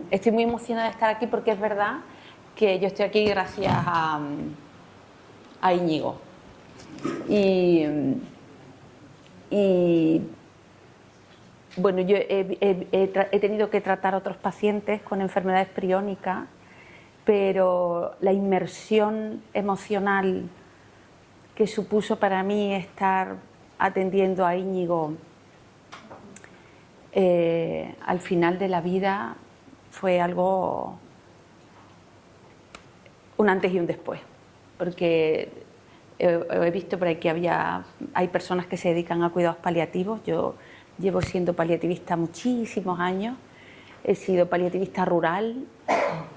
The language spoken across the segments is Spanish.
Estoy muy emocionada de estar aquí porque es verdad que yo estoy aquí gracias a Íñigo. Y bueno, yo he tenido que tratar a otros pacientes con enfermedades priónicas, pero la inmersión emocional que supuso para mí estar atendiendo a Íñigo al final de la vida fue algo, un antes y un después, porque he visto por ahí que hay personas que se dedican a cuidados paliativos. Yo llevo siendo paliativista muchísimos años, he sido paliativista rural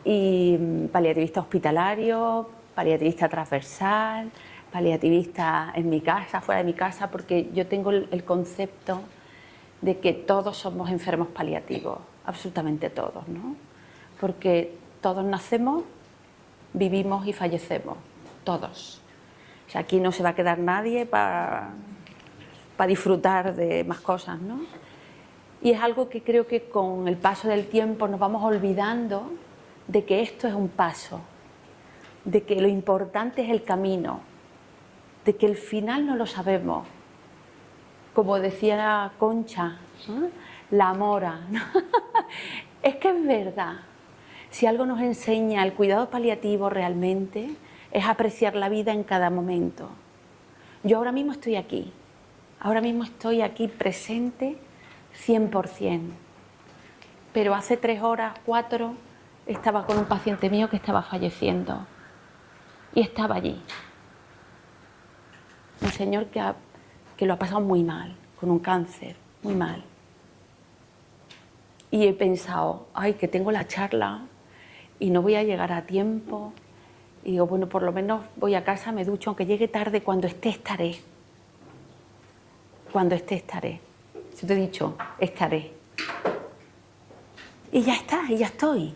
y paliativista hospitalario, paliativista transversal, paliativista en mi casa, fuera de mi casa, porque yo tengo el concepto de que todos somos enfermos paliativos, absolutamente todos, ¿no? Porque todos nacemos, vivimos y fallecemos, todos. O sea, aquí no se va a quedar nadie para disfrutar de más cosas, ¿no? Y es algo que creo que con el paso del tiempo nos vamos olvidando de que esto es un paso, de que lo importante es el camino, de que el final no lo sabemos. Como decía Concha, ¿no? La mora, ¿no? Es que es verdad. Si algo nos enseña el cuidado paliativo realmente es apreciar la vida en cada momento. Yo ahora mismo estoy aquí presente 100%, pero hace 3 horas, 4, estaba con un paciente mío que estaba falleciendo y estaba allí. Un señor que lo ha pasado muy mal, con un cáncer, muy mal. Y he pensado, ay, que tengo la charla y no voy a llegar a tiempo. Y digo, bueno, por lo menos voy a casa, me ducho, aunque llegue tarde, cuando esté estaré. Cuando esté estaré. Si te he dicho, estaré. Y ya está, y ya estoy.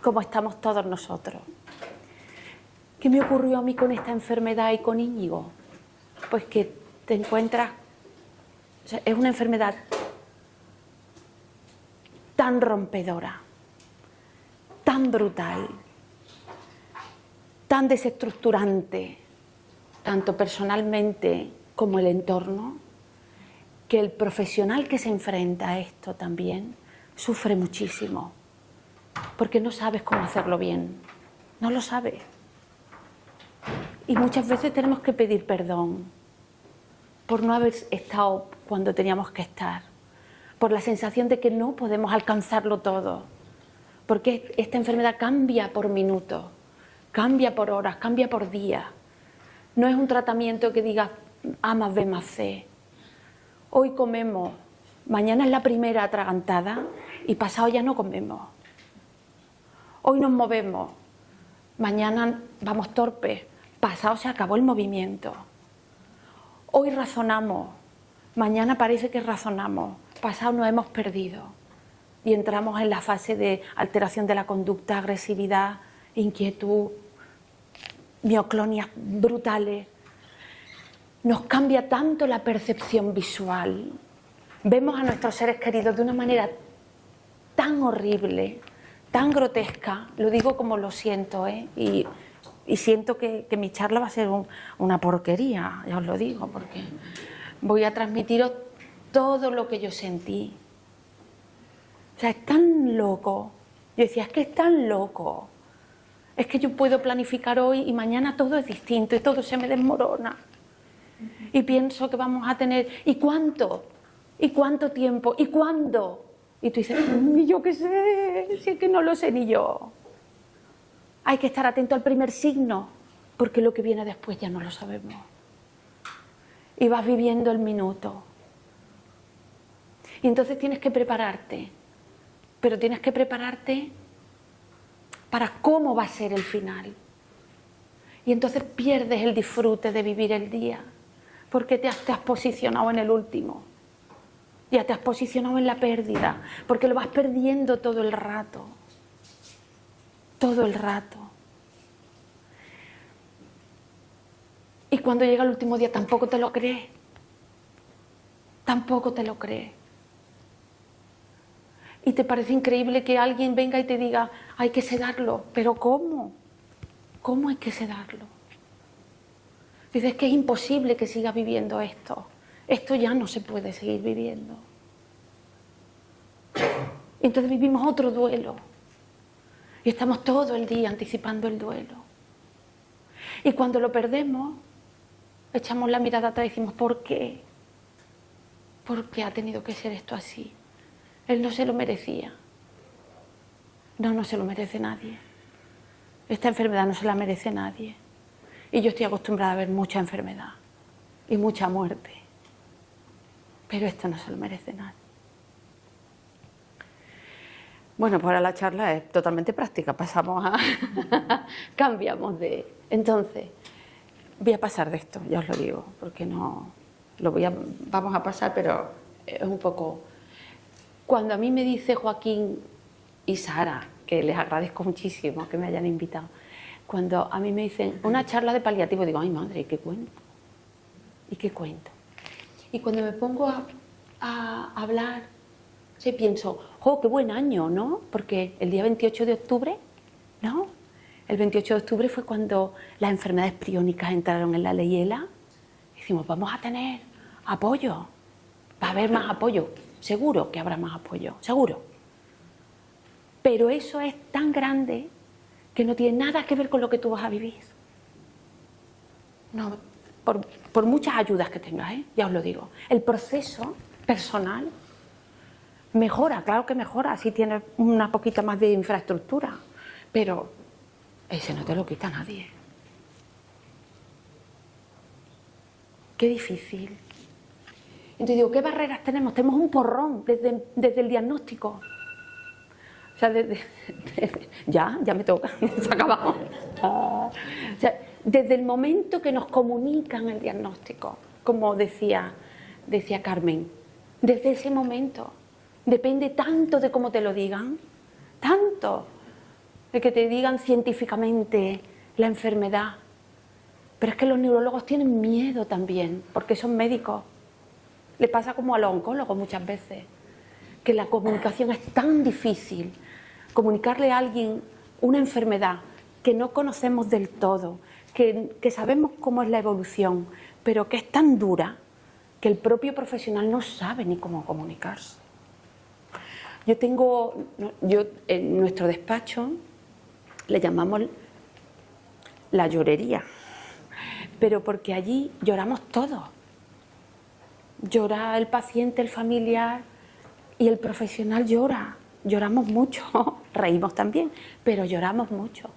Como estamos todos nosotros. ¿Qué me ocurrió a mí con esta enfermedad y con Íñigo? Pues que te encuentras... O sea, es una enfermedad tan rompedora, tan brutal, tan desestructurante, tanto personalmente como el entorno, que el profesional que se enfrenta a esto también sufre muchísimo, porque no sabes cómo hacerlo bien, no lo sabes. Y muchas veces tenemos que pedir perdón por no haber estado cuando teníamos que estar, por la sensación de que no podemos alcanzarlo todo, porque esta enfermedad cambia por minutos, cambia por horas, cambia por días. No es un tratamiento que diga A más B más C. Hoy comemos, mañana es la primera atragantada y pasado ya no comemos. Hoy nos movemos, mañana vamos torpes, pasado se acabó el movimiento. Hoy razonamos, mañana parece que razonamos, pasado nos hemos perdido. Y entramos en la fase de alteración de la conducta, agresividad, inquietud, mioclonias brutales. Nos cambia tanto la percepción visual. Vemos a nuestros seres queridos de una manera tan horrible, tan grotesca. Lo digo como lo siento, ¿eh? Y siento que mi charla va a ser una porquería, ya os lo digo, porque voy a transmitiros todo lo que yo sentí. O sea, es tan loco. Yo decía, es que es tan loco. Es que yo puedo planificar hoy y mañana todo es distinto y todo se me desmorona. Y pienso que vamos a tener... ¿Y cuánto? ¿Y cuánto tiempo? ¿Y cuándo? Y tú dices, ni yo qué sé, si es que no lo sé ni yo. Hay que estar atento al primer signo, porque lo que viene después ya no lo sabemos. Y vas viviendo el minuto. Y entonces tienes que prepararte. Pero tienes que prepararte para cómo va a ser el final. Y entonces pierdes el disfrute de vivir el día, porque te has posicionado en el último. Ya te has posicionado en la pérdida, porque lo vas perdiendo todo el rato. Todo el rato. Y cuando llega el último día tampoco te lo crees. Tampoco te lo crees. Y te parece increíble que alguien venga y te diga, hay que sedarlo. ¿Pero cómo? ¿Cómo hay que sedarlo? Dices que es imposible que siga viviendo esto. Esto ya no se puede seguir viviendo. Entonces vivimos otro duelo. Y estamos todo el día anticipando el duelo. Y cuando lo perdemos, echamos la mirada atrás y decimos, ¿por qué? ¿Por qué ha tenido que ser esto así? Él no se lo merecía. No, no se lo merece nadie. Esta enfermedad no se la merece nadie. Y yo estoy acostumbrada a ver mucha enfermedad y mucha muerte. Pero esto no se lo merece nadie. Bueno, pues ahora la charla es totalmente práctica. Pasamos a... cambiamos de... Entonces, voy a pasar de esto, ya os lo digo, porque no... Vamos a pasar, pero es un poco... Cuando a mí me dice Joaquín y Sara, que les agradezco muchísimo que me hayan invitado, cuando a mí me dicen una charla de paliativo, digo, ay madre, ¿y qué cuento? ¿Y qué cuento? Y cuando me pongo a hablar, sí pienso, ¡oh, qué buen año!, ¿no? Porque el día 28 de octubre, ¿no? El 28 de octubre fue cuando las enfermedades priónicas entraron en la ley ELA. Decimos, vamos a tener apoyo, va a haber más apoyo, seguro que habrá más apoyo, seguro. Pero eso es tan grande que no tiene nada que ver con lo que tú vas a vivir. No, por muchas ayudas que tengas, ya os lo digo. El proceso personal mejora, claro que mejora, si tienes una poquita más de infraestructura, pero ese no te lo quita nadie. Qué difícil. Entonces digo, ¿qué barreras tenemos? Tenemos un porrón desde el diagnóstico. O sea, ya me toca, se ha acabado. O sea, desde el momento que nos comunican el diagnóstico, como decía Carmen, desde ese momento, depende tanto de cómo te lo digan, tanto de que te digan científicamente la enfermedad. Pero es que los neurólogos tienen miedo también, porque son médicos. Le pasa como a los oncólogos muchas veces, que la comunicación es tan difícil. Comunicarle a alguien una enfermedad que no conocemos del todo, que sabemos cómo es la evolución, pero que es tan dura que el propio profesional no sabe ni cómo comunicarse. Yo en nuestro despacho le llamamos la llorería, pero porque allí lloramos todos. Llora el paciente, el familiar y el profesional llora. Lloramos mucho, reímos también, pero lloramos mucho,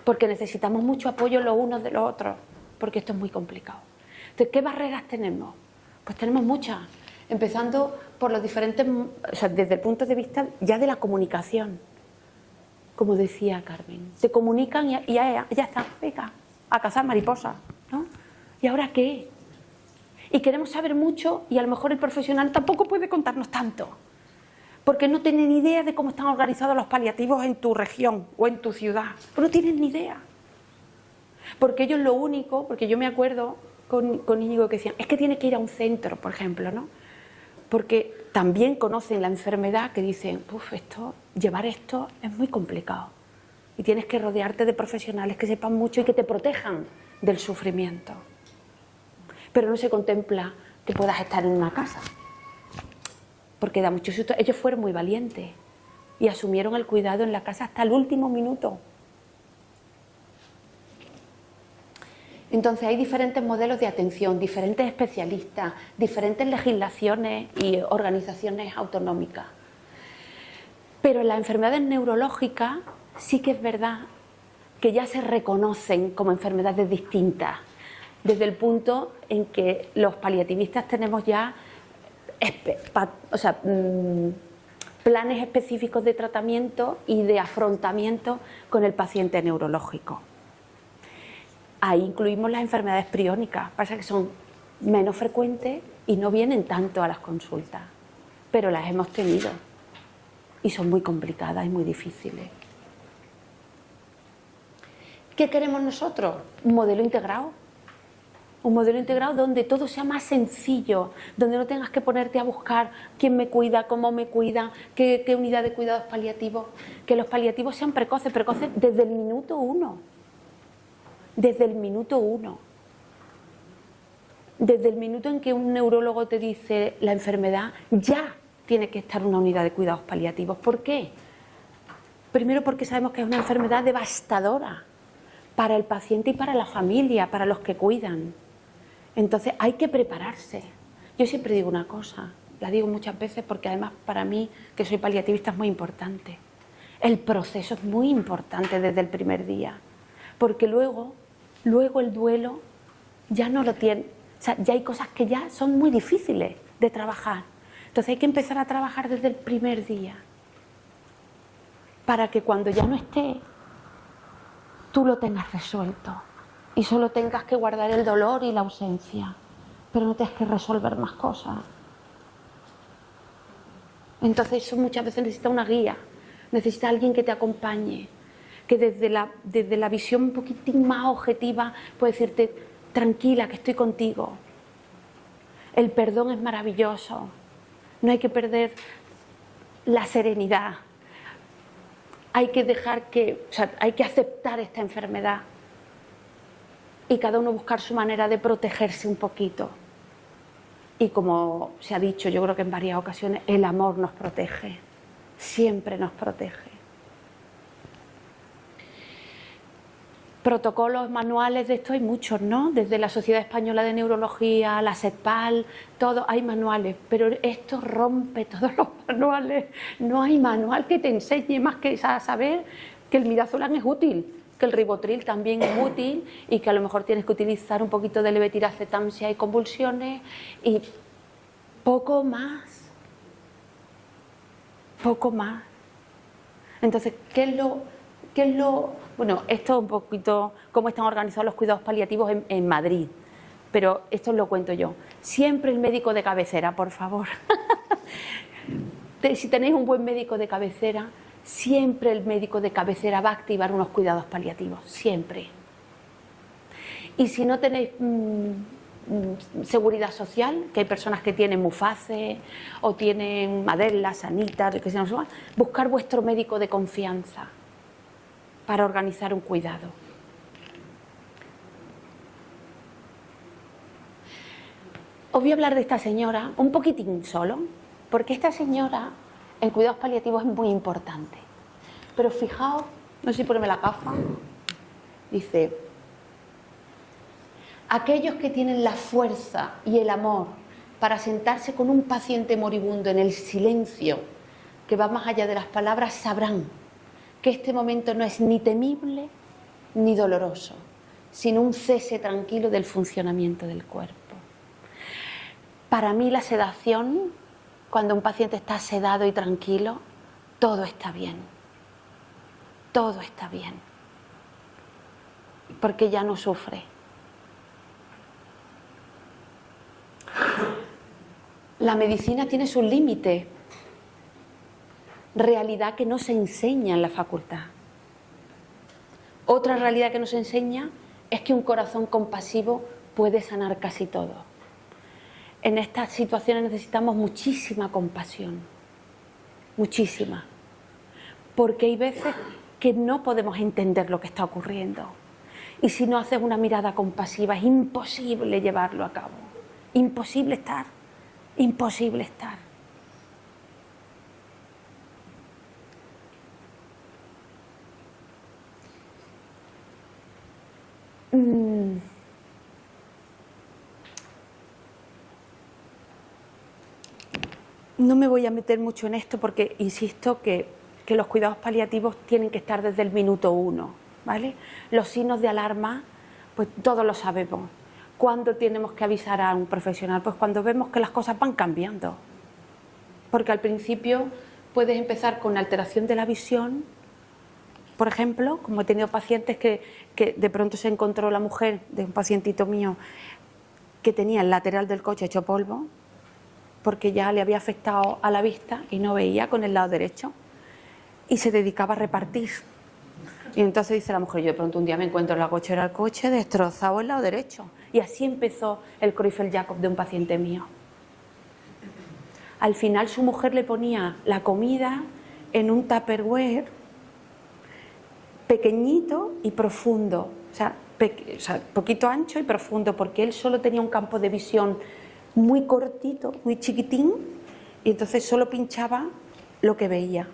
porque necesitamos mucho apoyo los unos de los otros, porque esto es muy complicado. Entonces, ¿qué barreras tenemos? Pues tenemos muchas, empezando por los diferentes, o sea, desde el punto de vista ya de la comunicación, como decía Carmen. Te comunican y ya está, venga, a cazar mariposas, ¿no? ¿Y ahora qué? Y queremos saber mucho y a lo mejor el profesional tampoco puede contarnos tanto, porque no tienen ni idea de cómo están organizados los paliativos en tu región o en tu ciudad. No tienen ni idea. Porque ellos lo único, porque yo me acuerdo con Íñigo que decían, es que tienes que ir a un centro, por ejemplo, ¿no? Porque también conocen la enfermedad, que dicen, llevar esto es muy complicado. Y tienes que rodearte de profesionales que sepan mucho y que te protejan del sufrimiento. Pero no se contempla que puedas estar en una casa, porque da mucho susto. Ellos fueron muy valientes y asumieron el cuidado en la casa hasta el último minuto. Entonces hay diferentes modelos de atención, diferentes especialistas, diferentes legislaciones y organizaciones autonómicas. Pero en las enfermedades neurológicas sí que es verdad que ya se reconocen como enfermedades distintas, desde el punto en que los paliativistas tenemos ya planes específicos de tratamiento y de afrontamiento con el paciente neurológico. Ahí incluimos las enfermedades priónicas, pasa que son menos frecuentes y no vienen tanto a las consultas, pero las hemos tenido y son muy complicadas y muy difíciles. ¿Qué queremos nosotros? Un modelo integrado. Un modelo integrado donde todo sea más sencillo, donde no tengas que ponerte a buscar quién me cuida, cómo me cuida, qué unidad de cuidados paliativos. Que los paliativos sean precoces desde el minuto 1. Desde el minuto 1. Desde el minuto en que un neurólogo te dice la enfermedad, ya tiene que estar una unidad de cuidados paliativos. ¿Por qué? Primero porque sabemos que es una enfermedad devastadora para el paciente y para la familia, para los que cuidan. Entonces hay que prepararse. Yo siempre digo una cosa, la digo muchas veces porque además para mí, que soy paliativista, es muy importante. El proceso es muy importante desde el primer día, porque luego el duelo ya no lo tiene, o sea, ya hay cosas que ya son muy difíciles de trabajar. Entonces hay que empezar a trabajar desde el primer día, para que cuando ya no esté, tú lo tengas resuelto. Y solo tengas que guardar el dolor y la ausencia, pero no tengas que resolver más cosas. Entonces eso muchas veces necesita una guía, necesita alguien que te acompañe, que desde la visión un poquitín más objetiva puede decirte, tranquila, que estoy contigo. El perdón es maravilloso, no hay que perder la serenidad, hay que hay que aceptar esta enfermedad. Y cada uno buscar su manera de protegerse un poquito. Y como se ha dicho, yo creo que en varias ocasiones, el amor nos protege, siempre nos protege. Protocolos, manuales de esto hay muchos, ¿no? Desde la Sociedad Española de Neurología, la SEPAL, todo, hay manuales, pero esto rompe todos los manuales. No hay manual que te enseñe más que a saber que el midazolam es útil, que el ribotril también es útil y que a lo mejor tienes que utilizar un poquito de levetiracetam si hay convulsiones y poco más. Poco más. Entonces, ¿qué es lo...? Bueno, esto es un poquito cómo están organizados los cuidados paliativos en Madrid, pero esto os lo cuento yo. Siempre el médico de cabecera, por favor. Si tenéis un buen médico de cabecera, siempre el médico de cabecera va a activar unos cuidados paliativos, siempre. Y si no tenéis seguridad social, que hay personas que tienen Muface o tienen Madela, Sanitas, que se buscar vuestro médico de confianza para organizar un cuidado. Os voy a hablar de esta señora un poquitín solo, porque esta señora en cuidados paliativos es muy importante. Pero fijaos, no sé si ponerme la gafa, dice: aquellos que tienen la fuerza y el amor para sentarse con un paciente moribundo en el silencio, que va más allá de las palabras, sabrán que este momento no es ni temible ni doloroso, sino un cese tranquilo del funcionamiento del cuerpo. Para mí la sedación, cuando un paciente está sedado y tranquilo, todo está bien. Todo está bien. Porque ya no sufre. La medicina tiene sus límites. Realidad que no se enseña en la facultad. Otra realidad que nos enseña es que un corazón compasivo puede sanar casi todo. En estas situaciones necesitamos muchísima compasión, muchísima, porque hay veces que no podemos entender lo que está ocurriendo y si no haces una mirada compasiva es imposible llevarlo a cabo, imposible estar, imposible estar. No me voy a meter mucho en esto porque insisto que los cuidados paliativos tienen que estar desde el minuto 1, ¿vale? Los signos de alarma, pues todos lo sabemos. ¿Cuándo tenemos que avisar a un profesional? Pues cuando vemos que las cosas van cambiando. Porque al principio puedes empezar con alteración de la visión, por ejemplo, como he tenido pacientes que de pronto se encontró la mujer de un pacientito mío que tenía el lateral del coche hecho polvo, porque ya le había afectado a la vista y no veía con el lado derecho y se dedicaba a repartir. Y entonces dice la mujer, yo de pronto un día me encuentro en la cochera del coche destrozado el lado derecho Y así empezó el Creutzfeldt-Jakob de un paciente mío. Al final su mujer le ponía la comida en un tupperware pequeñito y profundo, o sea, poquito ancho y profundo, porque él solo tenía un campo de visión muy cortito, muy chiquitín, y entonces solo pinchaba lo que veía.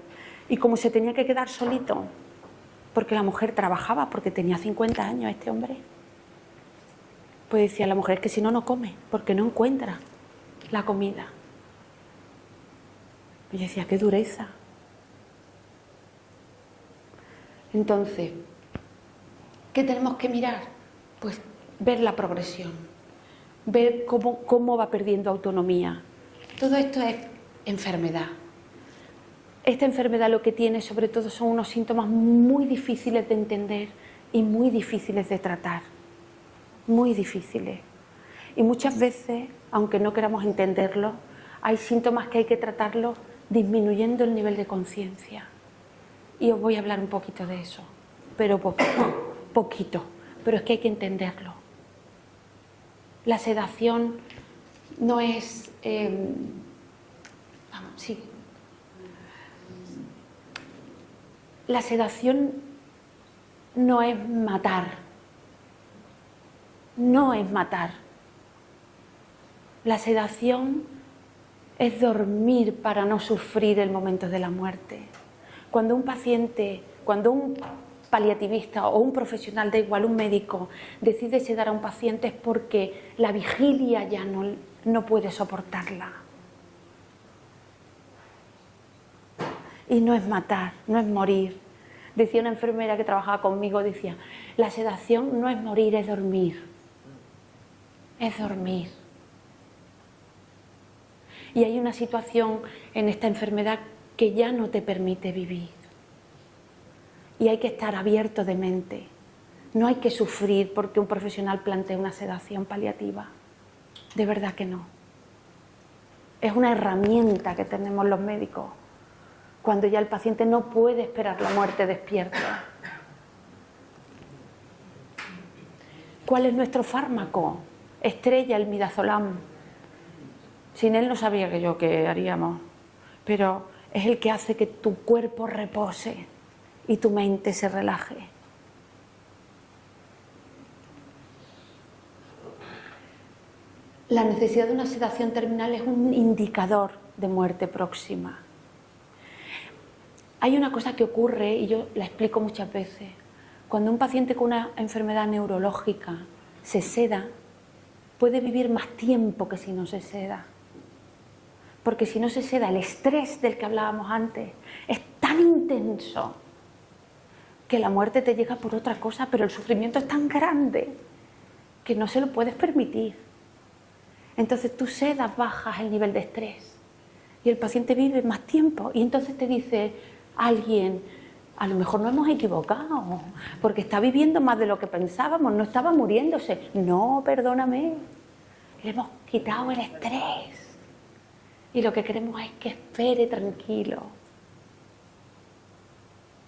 Y como se tenía que quedar solito, porque la mujer trabajaba, porque tenía 50 años este hombre, pues decía la mujer, es que si no, no come, porque no encuentra la comida. Y yo decía, qué dureza. Entonces, ¿qué tenemos que mirar? Pues ver la progresión, ver cómo va perdiendo autonomía. Todo esto es enfermedad. Esta enfermedad lo que tiene sobre todo son unos síntomas muy difíciles de entender y muy difíciles de tratar. Muy difíciles. Y muchas veces, aunque no queramos entenderlo, hay síntomas que hay que tratarlos disminuyendo el nivel de conciencia. Y os voy a hablar un poquito de eso, pero poquito, pero es que hay que entenderlo. La sedación no es... La sedación no es matar. No es matar. La sedación es dormir para no sufrir el momento de la muerte. Cuando un paciente, cuando un paliativista o un profesional, da igual, un médico, decide sedar a un paciente es porque la vigilia ya no puede soportarla. Y no es matar, no es morir. Decía una enfermera que trabajaba conmigo, decía, la sedación no es morir, es dormir. Es dormir. Y hay una situación en esta enfermedad que ya no te permite vivir. Y hay que estar abierto de mente. No hay que sufrir porque un profesional plantee una sedación paliativa. De verdad que no. Es una herramienta que tenemos los médicos cuando ya el paciente no puede esperar la muerte despierto. ¿Cuál es nuestro fármaco? Estrella, el midazolam. Sin él no sabía yo qué haríamos, pero es el que hace que tu cuerpo repose y tu mente se relaje. La necesidad de una sedación terminal es un indicador de muerte próxima. Hay una cosa que ocurre, y yo la explico muchas veces, cuando un paciente con una enfermedad neurológica se seda, puede vivir más tiempo que si no se seda. Porque si no se seda, el estrés del que hablábamos antes es tan intenso que la muerte te llega por otra cosa, pero el sufrimiento es tan grande que no se lo puedes permitir. Entonces tú sedas, bajas el nivel de estrés y el paciente vive más tiempo. Y entonces te dice alguien, a lo mejor nos hemos equivocado, porque está viviendo más de lo que pensábamos, no estaba muriéndose. No, perdóname, le hemos quitado el estrés. Y lo que queremos es que espere tranquilo.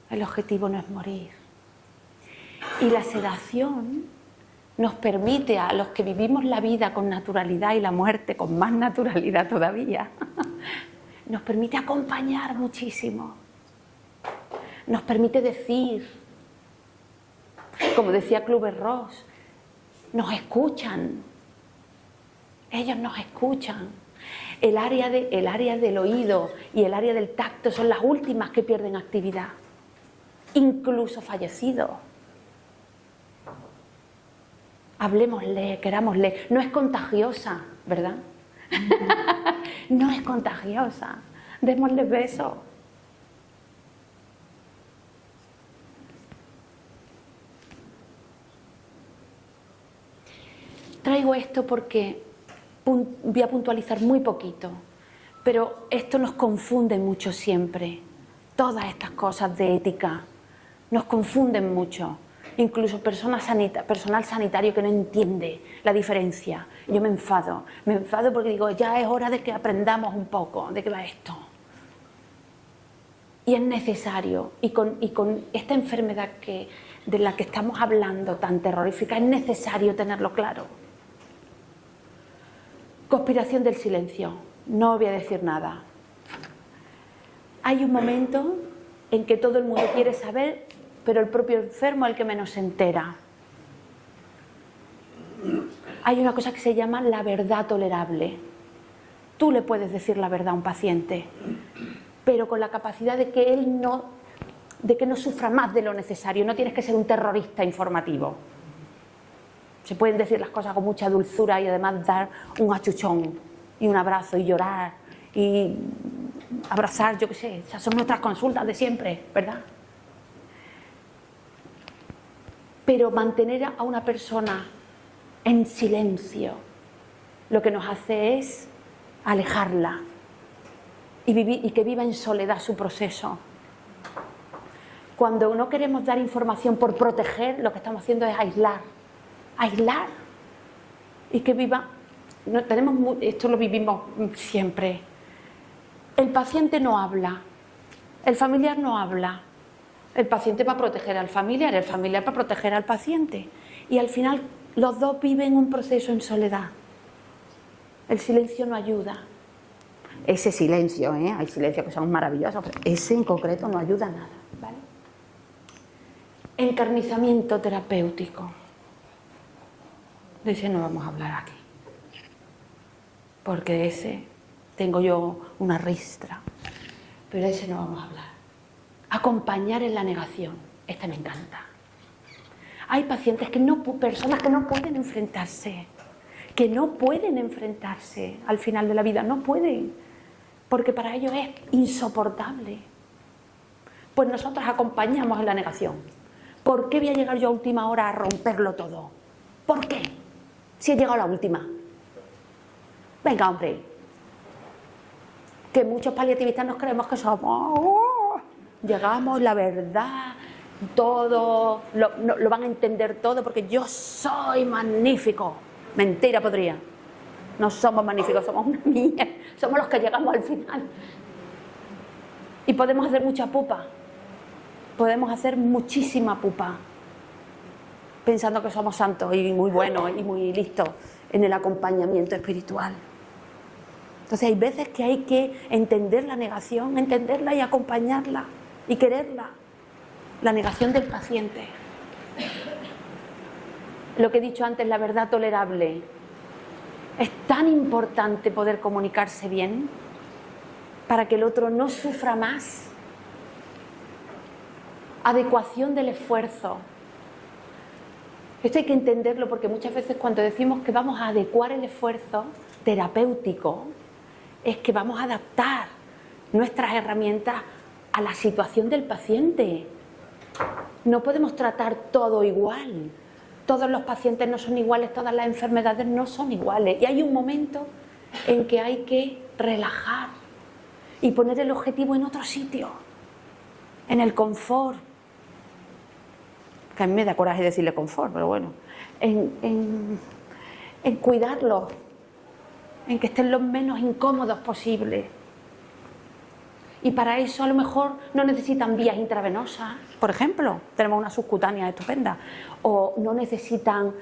El objetivo no es morir. Y la sedación nos permite a los que vivimos la vida con naturalidad y la muerte con más naturalidad todavía, nos permite acompañar muchísimo. Nos permite decir, como decía Kübler-Ross, nos escuchan. Ellos nos escuchan. El área del oído y el área del tacto son las últimas que pierden actividad, incluso fallecidos. Hablemosle, querámosle. No es contagiosa, ¿verdad? No es contagiosa. Démosle besos. Traigo esto porque voy a puntualizar muy poquito, pero esto nos confunde mucho siempre. Todas estas cosas de ética nos confunden mucho. Incluso personal sanitario que no entiende la diferencia. Yo me enfado porque digo, ya es hora de que aprendamos un poco de qué va esto. Y es necesario, y con esta enfermedad de la que estamos hablando tan terrorífica, es necesario tenerlo claro. Conspiración del silencio. No voy a decir nada. Hay un momento en que todo el mundo quiere saber, pero el propio enfermo es el que menos se entera. Hay una cosa que se llama la verdad tolerable. Tú le puedes decir la verdad a un paciente, pero con la capacidad de que él no sufra más de lo necesario. No tienes que ser un terrorista informativo. Se pueden decir las cosas con mucha dulzura y además dar un achuchón y un abrazo y llorar y abrazar, yo qué sé. Esas son nuestras consultas de siempre, ¿verdad? Pero mantener a una persona en silencio lo que nos hace es alejarla y que viva en soledad su proceso. Cuando no queremos dar información por proteger, lo que estamos haciendo es aislar y que viva. No, esto lo vivimos siempre. El paciente no habla, el familiar no habla. El paciente va a proteger al familiar, el familiar va a proteger al paciente. Y al final los dos viven un proceso en soledad. El silencio no ayuda. Ese silencio, hay silencios que son maravillosos, pero ese en concreto no ayuda a nada, ¿vale? Encarnizamiento terapéutico. De ese no vamos a hablar aquí. Porque de ese tengo yo una ristra. Pero de ese no vamos a hablar. Acompañar en la negación. Esta me encanta. Hay pacientes personas que no pueden enfrentarse. Que no pueden enfrentarse al final de la vida. No pueden. Porque para ellos es insoportable. Pues nosotros acompañamos en la negación. ¿Por qué voy a llegar yo a última hora a romperlo todo? ¿Por qué? Si he llegado a la última. Venga, hombre. Que muchos paliativistas nos creemos que somos... llegamos, la verdad, todo, lo van a entender todo porque yo soy magnífico. Mentira podría. No somos magníficos, somos una mierda. Somos los que llegamos al final. Y podemos hacer mucha pupa. Podemos hacer muchísima pupa. Pensando que somos santos y muy buenos y muy listos en el acompañamiento espiritual. Entonces hay veces que hay que entender la negación, entenderla y acompañarla y quererla. La negación del paciente. Lo que he dicho antes, la verdad tolerable. Es tan importante poder comunicarse bien para que el otro no sufra más. Adecuación del esfuerzo. Esto hay que entenderlo porque muchas veces cuando decimos que vamos a adecuar el esfuerzo terapéutico, es que vamos a adaptar nuestras herramientas a la situación del paciente. No podemos tratar todo igual. Todos los pacientes no son iguales, todas las enfermedades no son iguales. Y hay un momento en que hay que relajar y poner el objetivo en otro sitio, en el confort. Que a mí me da coraje decirle confort, pero bueno. En cuidarlos, en que estén lo menos incómodos posible. Y para eso a lo mejor no necesitan vías intravenosas, por ejemplo, tenemos una subcutánea estupenda, o no necesitan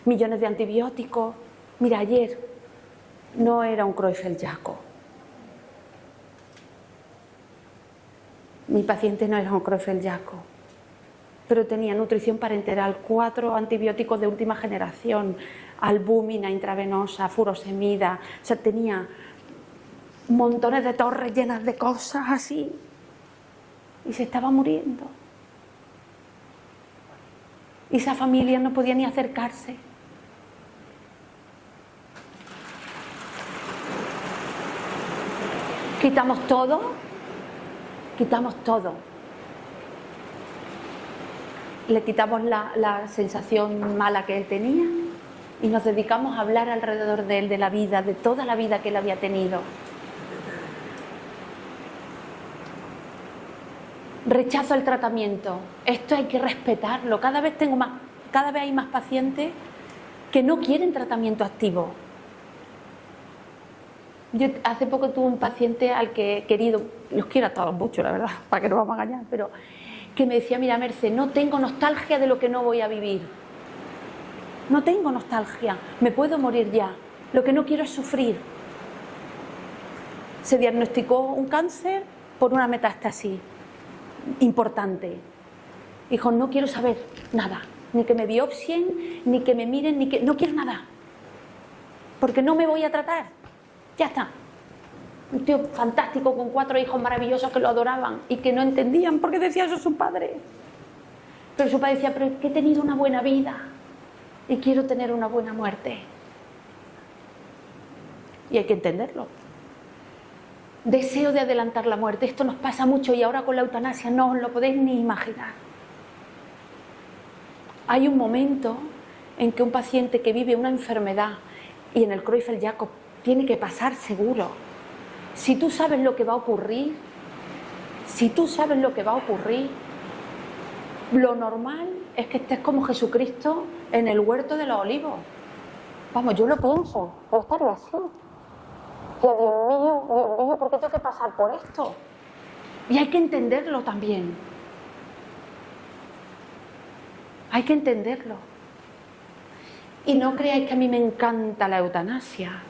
millones de antibióticos. Mira, ayer no era un Creutzfeldt-Jakob. Mi paciente no era un Creutzfeldt-Jakob, pero tenía nutrición parenteral, 4 antibióticos de última generación, albúmina intravenosa, furosemida, o sea, tenía montones de torres llenas de cosas así y se estaba muriendo. Y esa familia no podía ni acercarse. Quitamos todo, le quitamos la sensación mala que él tenía y nos dedicamos a hablar alrededor de él, de la vida, de toda la vida que él había tenido. Rechazo al tratamiento. Esto hay que respetarlo. Cada vez hay más pacientes que no quieren tratamiento activo. Yo hace poco tuve un paciente al que he querido, los quiero a todos mucho, la verdad, para que no vamos a engañar, pero que me decía, mira, Merce, no tengo nostalgia de lo que no voy a vivir. No tengo nostalgia, me puedo morir ya. Lo que no quiero es sufrir. Se diagnosticó un cáncer por una metástasis importante. Dijo, no quiero saber nada, ni que me biopsien, ni que me miren, ni que... No quiero nada, porque no me voy a tratar. Ya está. Un tío fantástico con 4 hijos maravillosos que lo adoraban y que no entendían por qué decía eso su padre. Pero su padre decía, pero es que he tenido una buena vida y quiero tener una buena muerte. Y hay que entenderlo. Deseo de adelantar la muerte. Esto nos pasa mucho y ahora con la eutanasia no os lo podéis ni imaginar. Hay un momento en que un paciente que vive una enfermedad y en el Creutzfeldt-Jakob tiene que pasar seguro. Si tú sabes lo que va a ocurrir, lo normal es que estés como Jesucristo en el huerto de los olivos. Vamos, yo lo pienso, yo estaría así. Dios mío, ¿por qué tengo que pasar por esto? Y hay que entenderlo también. Hay que entenderlo. Y no creáis que a mí me encanta la eutanasia,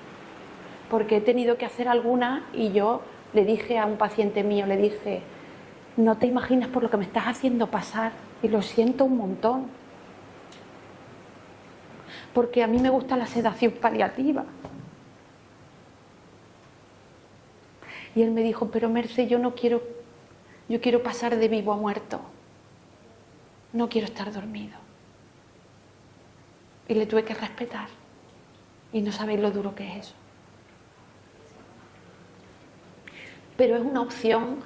porque he tenido que hacer alguna y yo le dije a un paciente mío, le dije, no te imaginas por lo que me estás haciendo pasar y lo siento un montón. Porque a mí me gusta la sedación paliativa. Y él me dijo, pero Merce, yo quiero pasar de vivo a muerto. No quiero estar dormido. Y le tuve que respetar. Y no sabéis lo duro que es eso. Pero es una opción,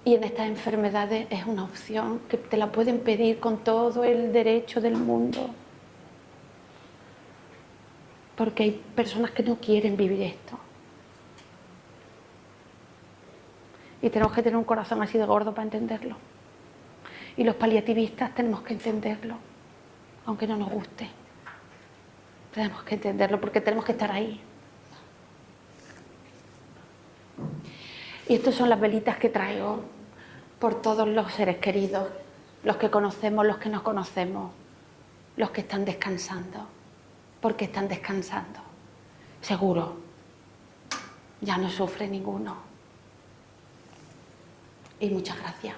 y en estas enfermedades es una opción que te la pueden pedir con todo el derecho del mundo. Porque hay personas que no quieren vivir esto. Y tenemos que tener un corazón así de gordo para entenderlo. Y los paliativistas tenemos que entenderlo, aunque no nos guste. Tenemos que entenderlo porque tenemos que estar ahí. Y estas son las velitas que traigo por todos los seres queridos, los que conocemos, los que no conocemos, los que están descansando, porque están descansando. Seguro, ya no sufre ninguno. Y muchas gracias.